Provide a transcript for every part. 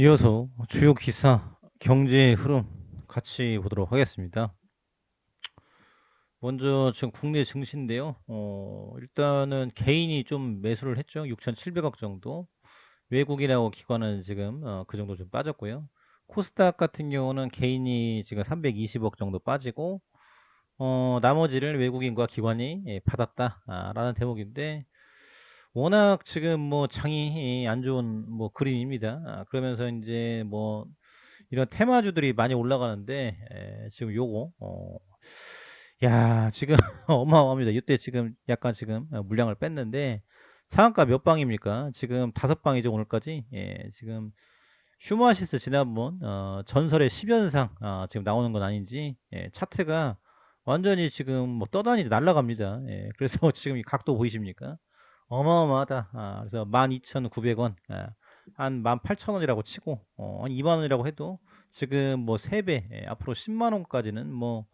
이어서 주요 기사, 경제의 흐름 같이 보도록 하겠습니다. 먼저 지금 국내 증시인데요. 일단은 개인이 좀 매수를 했죠. 6,700억 정도. 외국인하고 기관은 지금 그 정도 좀 빠졌고요. 코스닥 같은 경우는 개인이 지금 320억 정도 빠지고 나머지를 외국인과 기관이 받았다라는 대목인데 워낙 지금 뭐 장이 안 좋은 뭐 그림입니다. 그러면서 이제 뭐 이런 테마주들이 많이 올라가는데 지금 요거 야 지금 어마어마합니다. 이때 지금 약간 지금 물량을 뺐는데 상한가 몇 방입니까? 지금 5방이죠 오늘까지. 지금 슈마시스 지난번 전설의 10연상 지금 나오는 건 아닌지 차트가 완전히 지금 뭐 떠다니지 날아갑니다. 그래서 지금 이 각도 보이십니까? 어마어마하다. 그래서 12,900원, 한 18,000원이라고 치고, 한 2만 원이라고 해도 지금 뭐 3배, 앞으로 10만 원까지는 뭐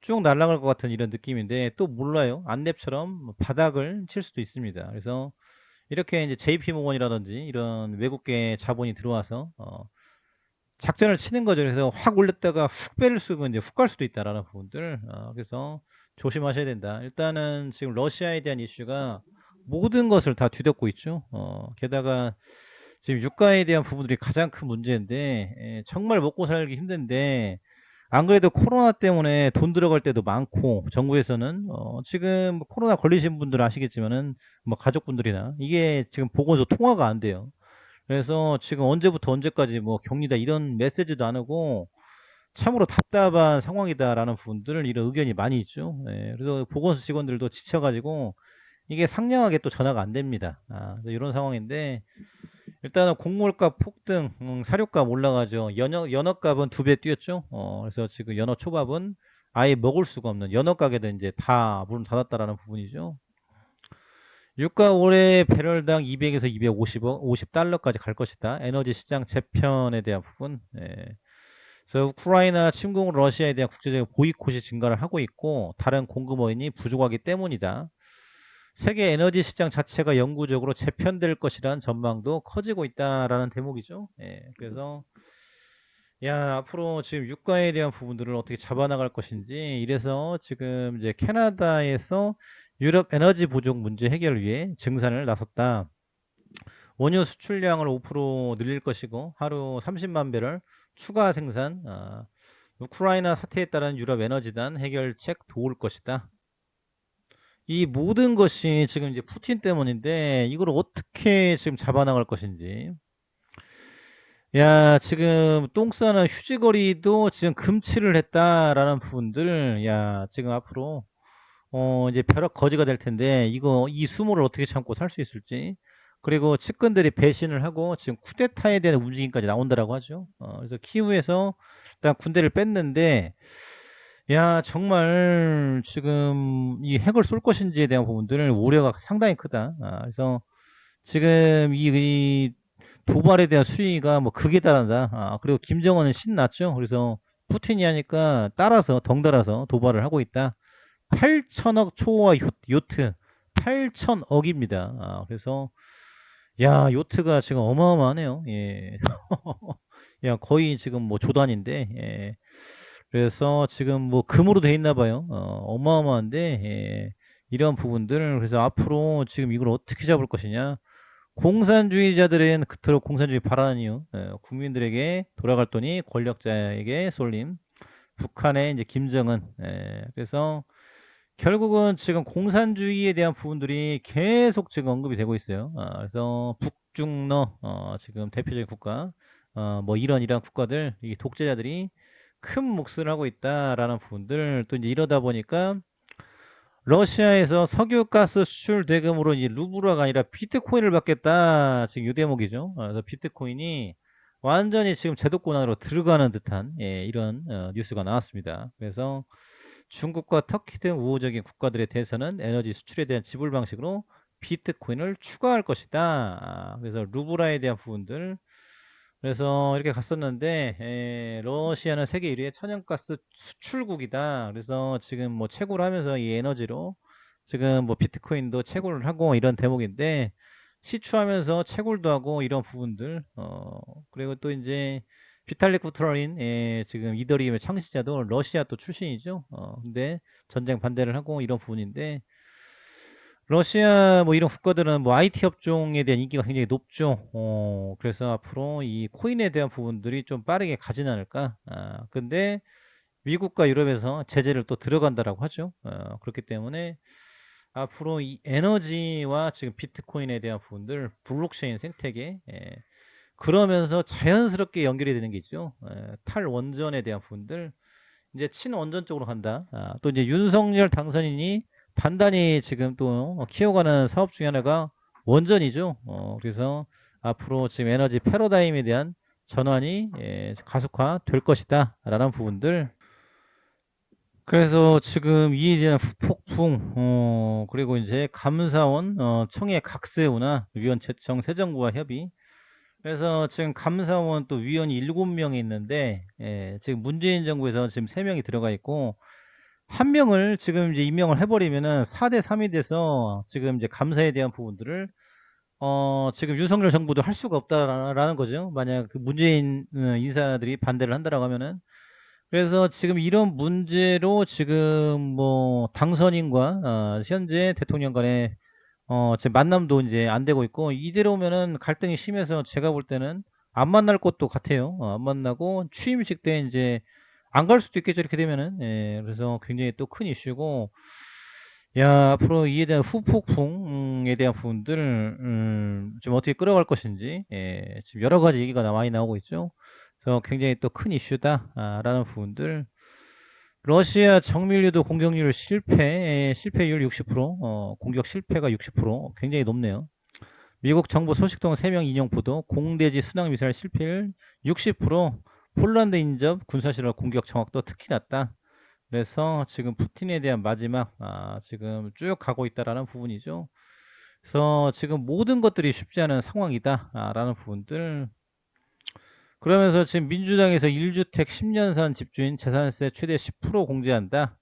쭉 날아갈 것 같은 이런 느낌인데 또 몰라요. 안랩처럼 바닥을 칠 수도 있습니다. 그래서 이렇게 이제 JP 모건이라든지 이런 외국계 자본이 들어와서 작전을 치는 거죠. 그래서 확 올렸다가 훅 빼를 쓰고 이제 훅 갈 수도 있다라는 부분들. 그래서 조심하셔야 된다. 일단은 지금 러시아에 대한 이슈가 모든 것을 다 뒤덮고 있죠. 게다가 지금 유가에 대한 부분들이 가장 큰 문제인데 정말 먹고 살기 힘든데 안 그래도 코로나 때문에 돈 들어갈 때도 많고 정부에서는 지금 뭐 코로나 걸리신 분들은 아시겠지만은 뭐 가족분들이나 이게 지금 보건소 통화가 안 돼요. 그래서 지금 언제부터 언제까지 뭐 격리다 이런 메시지도 안 오고 참으로 답답한 상황이다라는 분들 이런 의견이 많이 있죠. 그래서 보건소 직원들도 지쳐가지고 이게 상냥하게 또 전화가 안 됩니다. 그래서 이런 상황인데 일단은 곡물값 폭등, 사료값 올라가죠. 연어값은 2배 뛰었죠. 그래서 지금 연어 초밥은 아예 먹을 수가 없는 연어 가게도 이제 다 문을 닫았다라는 부분이죠. 유가 올해 배럴당 200에서 250달러까지 갈 것이다. 에너지 시장 재편에 대한 부분. 그래서 우크라이나 침공 러시아에 대한 국제적인 보이콧이 증가를 하고 있고 다른 공급원이 부족하기 때문이다. 세계 에너지 시장 자체가 영구적으로 재편될 것이라는 전망도 커지고 있다라는 대목이죠. 그래서 야 앞으로 지금 유가에 대한 부분들을 어떻게 잡아나갈 것인지 이래서 지금 이제 캐나다에서 유럽 에너지 부족 문제 해결을 위해 증산을 나섰다. 원유 수출량을 5% 늘릴 것이고 하루 30만 배럴 추가 생산, 우크라이나 사태에 따른 유럽 에너지단 해결책 도울 것이다. 이 모든 것이 지금 이제 푸틴 때문인데 이걸 어떻게 지금 잡아나갈 것인지. 야, 지금 똥 싸는 휴지거리도 지금 금치를 했다라는 부분들, 야, 지금 앞으로 이제 벼락 거지가 될 텐데 이거 이 수모를 어떻게 참고 살 수 있을지. 그리고 측근들이 배신을 하고 지금 쿠데타에 대한 움직임까지 나온다라고 하죠. 그래서 키우에서 일단 군대를 뺐는데 야 정말 지금 이 핵을 쏠 것인지에 대한 부분들은 우려가 상당히 크다. 그래서 지금 이 도발에 대한 수위가 뭐 극에 달한다. 그리고 김정은은 신났죠. 그래서 푸틴이 하니까 따라서 덩달아서 도발을 하고 있다. 8천억 초과 요트 8천억입니다. 그래서 야 요트가 지금 어마어마하네요. 예. 야 거의 지금 뭐 조단인데 그래서 지금 뭐 금으로 돼 있나 봐요. 어마어마한데 이런 부분들 그래서 앞으로 지금 이걸 어떻게 잡을 것이냐. 공산주의자들은 그토록 공산주의 바라는 이유 국민들에게 돌아갈 돈이 권력자에게 쏠림. 북한의 이제 김정은 그래서 결국은 지금 공산주의에 대한 부분들이 계속 지금 언급이 되고 있어요. 그래서 북중러 지금 대표적인 국가 뭐 이런 국가들 이 독재자들이 큰 몫을 하고 있다라는 부분들 또 이제 이러다 보니까 러시아에서 석유 가스 수출 대금으로 이 루블화가 아니라 비트코인을 받겠다 지금 이 대목이죠. 그래서 비트코인이 완전히 지금 제도권으로 들어가는 듯한 이런 뉴스가 나왔습니다. 그래서 중국과 터키 등 우호적인 국가들에 대해서는 에너지 수출에 대한 지불 방식으로 비트코인을 추가할 것이다. 그래서 루브라에 대한 부분들 그래서 이렇게 갔었는데 러시아는 세계 1위의 천연가스 수출국이다. 그래서 지금 뭐 채굴을 하면서 이 에너지로 지금 뭐 비트코인도 채굴을 하고 이런 대목인데 시추하면서 채굴도 하고 이런 부분들, 그리고 또 이제 비탈리 쿠트라린, 지금 이더리움의 창시자도 러시아 또 출신이죠. 근데 전쟁 반대를 하고 이런 부분인데, 러시아 뭐 이런 국가들은 뭐 IT 업종에 대한 인기가 굉장히 높죠. 그래서 앞으로 이 코인에 대한 부분들이 좀 빠르게 가진 않을까. 근데 미국과 유럽에서 제재를 또 들어간다라고 하죠. 그렇기 때문에 앞으로 이 에너지와 지금 비트코인에 대한 부분들, 블록체인 생태계, 그러면서 자연스럽게 연결이 되는 게 있죠. 탈원전에 대한 부분들, 이제 친원전 쪽으로 간다. 또 이제 윤석열 당선인이 단단히 지금 또 키워가는 사업 중에 하나가 원전이죠. 그래서 앞으로 지금 에너지 패러다임에 대한 전환이 가속화 될 것이다 라는 부분들, 그래서 지금 이에 대한 후폭풍, 그리고 이제 감사원, 청해 각세우나 위원 채청 새 정부와 협의. 그래서 지금 감사원 또 위원이 7명이 있는데, 지금 문재인 정부에서 지금 3명이 들어가 있고, 한 명을 지금 이제 임명을 해버리면은 4대 3이 돼서 지금 이제 감사에 대한 부분들을, 지금 윤석열 정부도 할 수가 없다라는 거죠. 만약 그 문재인 인사들이 반대를 한다라고 하면은. 그래서 지금 이런 문제로 지금 뭐 당선인과 현재 대통령 간의 지금 만남도 이제 안 되고 있고, 이대로면은 갈등이 심해서 제가 볼 때는 안 만날 것도 같아요. 안 만나고 취임식 때 이제 안 갈 수도 있겠죠. 이렇게 되면은. 그래서 굉장히 또 큰 이슈고, 야, 앞으로 이에 대한 후폭풍에 대한 부분들, 좀 어떻게 끌어갈 것인지, 지금 여러 가지 얘기가 많이 나오고 있죠. 그래서 굉장히 또 큰 이슈다라는 부분들. 러시아 정밀유도 공격률 실패율 60%, 공격 실패가 60%, 굉장히 높네요. 미국 정부 소식통 3명 인용 보도, 공대지 순항 미사일 실패율 60%, 폴란드 인접 군사실화 공격 정확도 특히 낮다. 그래서 지금 푸틴에 대한 마지막, 지금 쭉 가고 있다라는 부분이죠. 그래서 지금 모든 것들이 쉽지 않은 상황이다라는 부분들. 그러면서 지금 민주당에서 1주택 10년산 집주인 재산세 최대 10% 공제한다.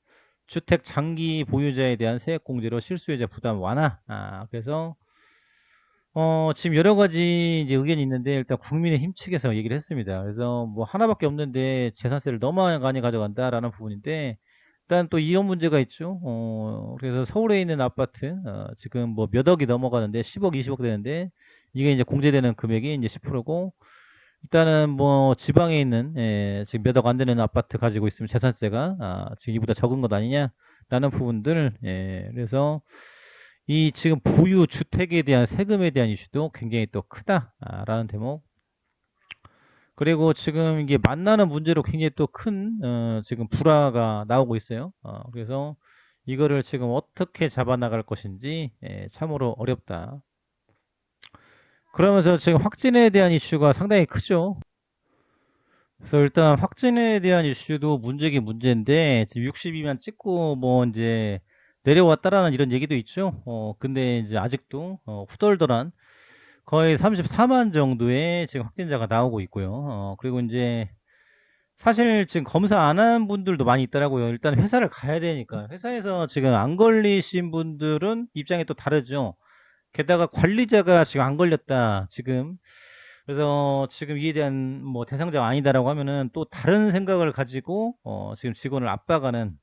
주택 장기 보유자에 대한 세액 공제로 실수요자 부담 완화. 그래서 지금 여러 가지 이제 의견이 있는데, 일단 국민의힘 측에서 얘기를 했습니다. 그래서 뭐 하나밖에 없는데 재산세를 너무 많이 가져간다라는 부분인데, 일단 또 이런 문제가 있죠. 그래서 서울에 있는 아파트, 지금 뭐 몇 억이 넘어가는데 10억, 20억 되는데, 이게 이제 공제되는 금액이 이제 10%고, 일단은 뭐 지방에 있는, 지금 몇 억 안 되는 아파트 가지고 있으면 재산세가 지금 이보다 적은 것 아니냐라는 부분들. 그래서 이 지금 보유 주택에 대한 세금에 대한 이슈도 굉장히 또 크다라는 대목. 그리고 지금 이게 만나는 문제로 굉장히 또 큰 지금 불화가 나오고 있어요. 그래서 이거를 지금 어떻게 잡아나갈 것인지 참으로 어렵다. 그러면서 지금 확진에 대한 이슈가 상당히 크죠. 그래서 일단 확진에 대한 이슈도 문제긴 문제인데, 지금 62만 찍고 뭐 이제 내려왔다라는 이런 얘기도 있죠. 근데 이제 아직도 후덜덜한 거의 34만 정도의 지금 확진자가 나오고 있고요. 그리고 이제 사실 지금 검사 안 한 분들도 많이 있더라고요. 일단 회사를 가야 되니까. 회사에서 지금 안 걸리신 분들은 입장이 또 다르죠. 게다가 관리자가 지금 안 걸렸다. 지금. 그래서 지금 이에 대한 뭐 대상자가 아니다라고 하면은 또 다른 생각을 가지고 지금 직원을 압박하는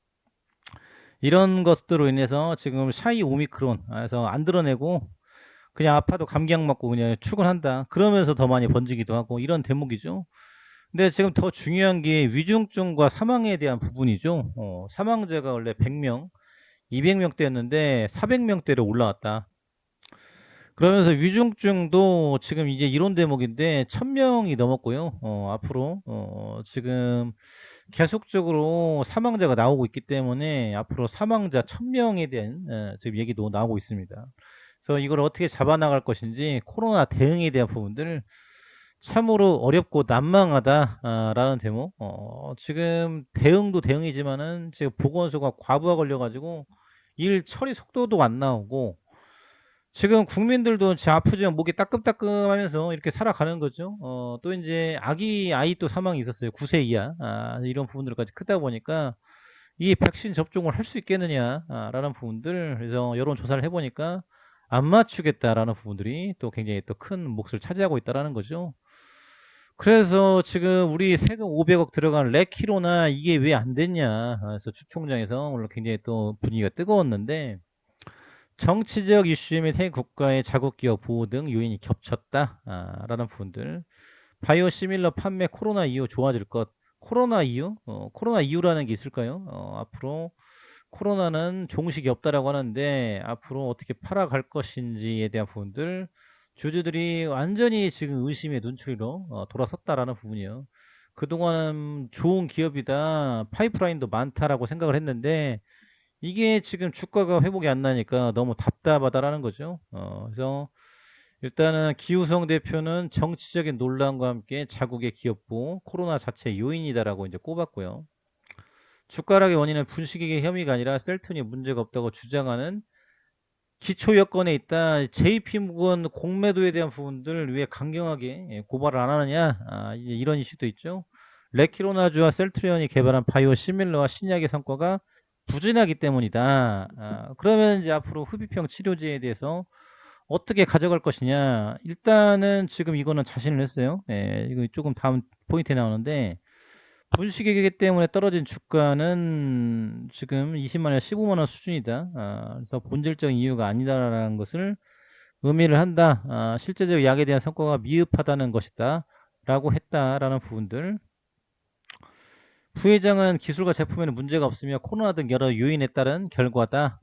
이런 것들로 인해서 지금 샤이 오미크론, 그래서 안 드러내고 그냥 아파도 감기약 맞고 그냥 출근한다. 그러면서 더 많이 번지기도 하고 이런 대목이죠. 근데 지금 더 중요한 게 위중증과 사망에 대한 부분이죠. 사망자가 원래 100명, 200명대였는데 400명대로 올라왔다. 그러면서 위중증도 지금 이제 이론 대목인데 1000명이 넘었고요. 앞으로 지금 계속적으로 사망자가 나오고 있기 때문에 앞으로 사망자 1000명에 대한 지금 얘기도 나오고 있습니다. 그래서 이걸 어떻게 잡아나갈 것인지, 코로나 대응에 대한 부분들 참으로 어렵고 난망하다라는 대목. 지금 대응도 대응이지만은 지금 보건소가 과부하 걸려가지고 일 처리 속도도 안 나오고, 지금 국민들도 아프지만 목이 따끔따끔하면서 이렇게 살아가는 거죠. 또 이제 아이 또 사망이 있었어요. 9세 이하. 이런 부분들까지 크다 보니까 이 백신 접종을 할 수 있겠느냐라는 부분들. 그래서 여론 조사를 해보니까 안 맞추겠다라는 부분들이 또 굉장히 또 큰 몫을 차지하고 있다라는 거죠. 그래서 지금 우리 세금 500억 들어간 레키로나 이게 왜 안 됐냐. 그래서 주총장에서 오늘 굉장히 또 분위기가 뜨거웠는데 정치적 이슈 및 해외 국가의 자국 기업 보호 등 요인이 겹쳤다. 라는 부분들. 바이오 시밀러 판매 코로나 이후 좋아질 것. 코로나 이후? 코로나 이후라는 게 있을까요? 앞으로 코로나는 종식이 없다라고 하는데 앞으로 어떻게 팔아갈 것인지에 대한 부분들 주주들이 완전히 지금 의심의 눈초리로 돌아섰다라는 부분이요. 그동안은 좋은 기업이다, 파이프라인도 많다라고 생각을 했는데 이게 지금 주가가 회복이 안 나니까 너무 답답하다라는 거죠. 그래서 일단은 기우성 대표는 정치적인 논란과 함께 자국의 기업 보호, 코로나 자체 요인이다라고 이제 꼽았고요. 주가 하락의 원인은 분식회계 혐의가 아니라 셀튼이 문제가 없다고 주장하는 기초 여건에 있다. JP모건 공매도에 대한 부분들 왜 강경하게 고발을 안 하느냐. 이제 이런 이슈도 있죠. 레키로나주와 셀트리온이 개발한 바이오 시밀러와 신약의 성과가 부진하기 때문이다. 그러면 이제 앞으로 흡입형 치료제에 대해서 어떻게 가져갈 것이냐. 일단은 지금 이거는 자신을 했어요. 예, 이거 조금 다음 포인트에 나오는데 분식회계 때문에 떨어진 주가는 지금 20만 원, 15만 원 수준이다. 그래서 본질적인 이유가 아니다라는 것을 의미를 한다. 실제적 약에 대한 성과가 미흡하다는 것이다. 라고 했다라는 부분들. 부회장은 기술과 제품에는 문제가 없으며 코로나 등 여러 요인에 따른 결과다.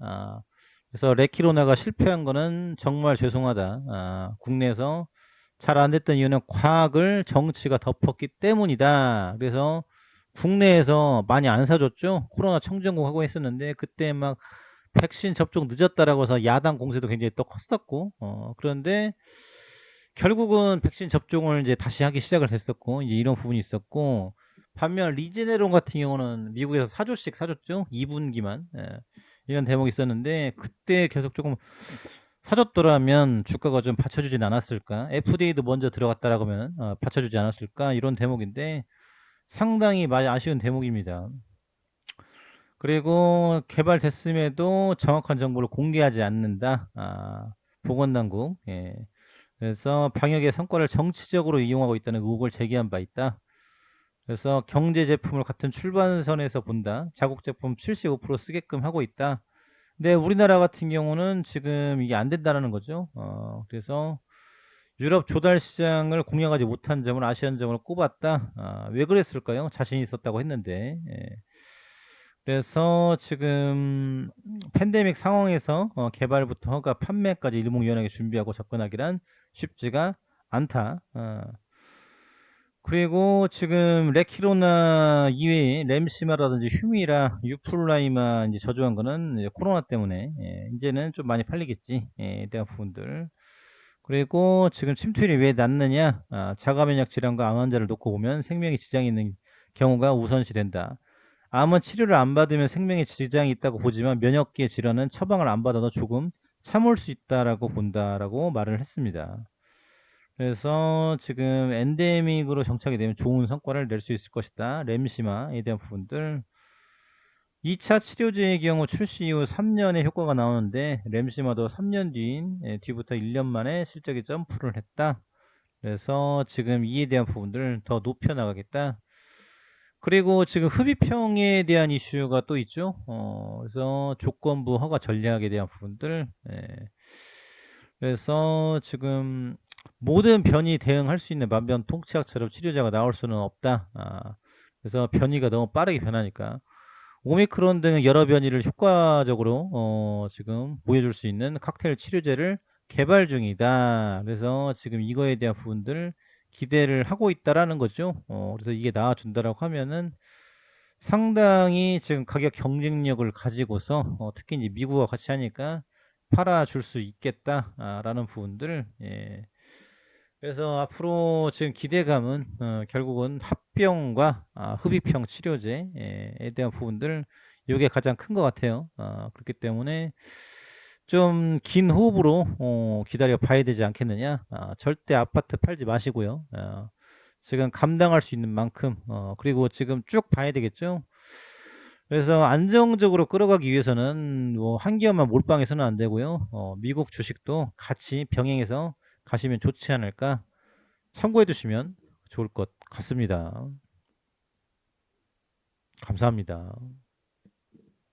그래서 레키로나가 실패한 거는 정말 죄송하다. 국내에서 잘 안 됐던 이유는 과학을 정치가 덮었기 때문이다. 그래서 국내에서 많이 안 사줬죠. 코로나 청정국 하고 했었는데 그때 막 백신 접종 늦었다라고 해서 야당 공세도 굉장히 또 컸었고 그런데 결국은 백신 접종을 이제 다시 하기 시작을 했었고 이제 이런 부분이 있었고 반면 리제네론 같은 경우는 미국에서 4조씩 사줬죠. 2분기만. 이런 대목이 있었는데 그때 계속 조금 사줬더라면 주가가 좀 받쳐주진 않았을까. FDA도 먼저 들어갔다라고 하면 받쳐주지 않았을까. 이런 대목인데 상당히 많이 아쉬운 대목입니다. 그리고 개발됐음에도 정확한 정보를 공개하지 않는다. 보건당국. 예. 그래서 방역의 성과를 정치적으로 이용하고 있다는 의혹을 제기한 바 있다. 그래서 경제 제품을 같은 출발선에서 본다. 자국 제품 75% 쓰게끔 하고 있다. 근데 우리나라 같은 경우는 지금 이게 안 된다는 거죠. 그래서 유럽 조달 시장을 공략하지 못한 점을 아시안점으로 꼽았다. 왜 그랬을까요? 자신이 있었다고 했는데. 예. 그래서 지금 팬데믹 상황에서 개발부터 허가, 판매까지 일목요연하게 준비하고 접근하기란 쉽지가 않다. 그리고 지금 레키로나 이외에 램시마라든지 휴미라, 유플라이마 이제 저조한 거는 이제 코로나 때문에 이제는 좀 많이 팔리겠지. 대한 부분들. 그리고 지금 침투율이 왜 낮느냐? 자가 면역 질환과 암 환자를 놓고 보면 생명에 지장이 있는 경우가 우선시 된다. 암은 치료를 안 받으면 생명에 지장이 있다고 보지만 면역계 질환은 처방을 안 받아도 조금 참을 수 있다라고 본다라고 말을 했습니다. 그래서 지금 엔데믹으로 정착이 되면 좋은 성과를 낼 수 있을 것이다. 램시마에 대한 부분들. 2차 치료제의 경우 출시 이후 3년의 효과가 나오는데 램시마도 3년 뒤부터 1년 만에 실적이 점프를 했다. 그래서 지금 이에 대한 부분들을 더 높여나가겠다. 그리고 지금 흡입형에 대한 이슈가 또 있죠. 그래서 조건부 허가 전략에 대한 부분들. 그래서 지금 모든 변이 대응할 수 있는 만병통치약처럼 치료제가 나올 수는 없다. 그래서 변이가 너무 빠르게 변하니까 오미크론 등 여러 변이를 효과적으로 지금 보여줄 수 있는 칵테일 치료제를 개발 중이다. 그래서 지금 이거에 대한 부분들 기대를 하고 있다라는 거죠. 그래서 이게 나와준다라고 하면은 상당히 지금 가격 경쟁력을 가지고서 특히 이제 미국과 같이 하니까 팔아줄 수 있겠다라는 부분들. 예. 그래서 앞으로 지금 기대감은 결국은 합병과 흡입형 치료제에 대한 부분들 이게 가장 큰 것 같아요. 그렇기 때문에 좀 긴 호흡으로 기다려 봐야 되지 않겠느냐. 절대 아파트 팔지 마시고요. 지금 감당할 수 있는 만큼 그리고 지금 쭉 봐야 되겠죠. 그래서 안정적으로 끌어가기 위해서는 뭐 한 기업만 몰빵해서는 안 되고요. 미국 주식도 같이 병행해서 가시면 좋지 않을까 참고해 두시면 좋을 것 같습니다. 감사합니다.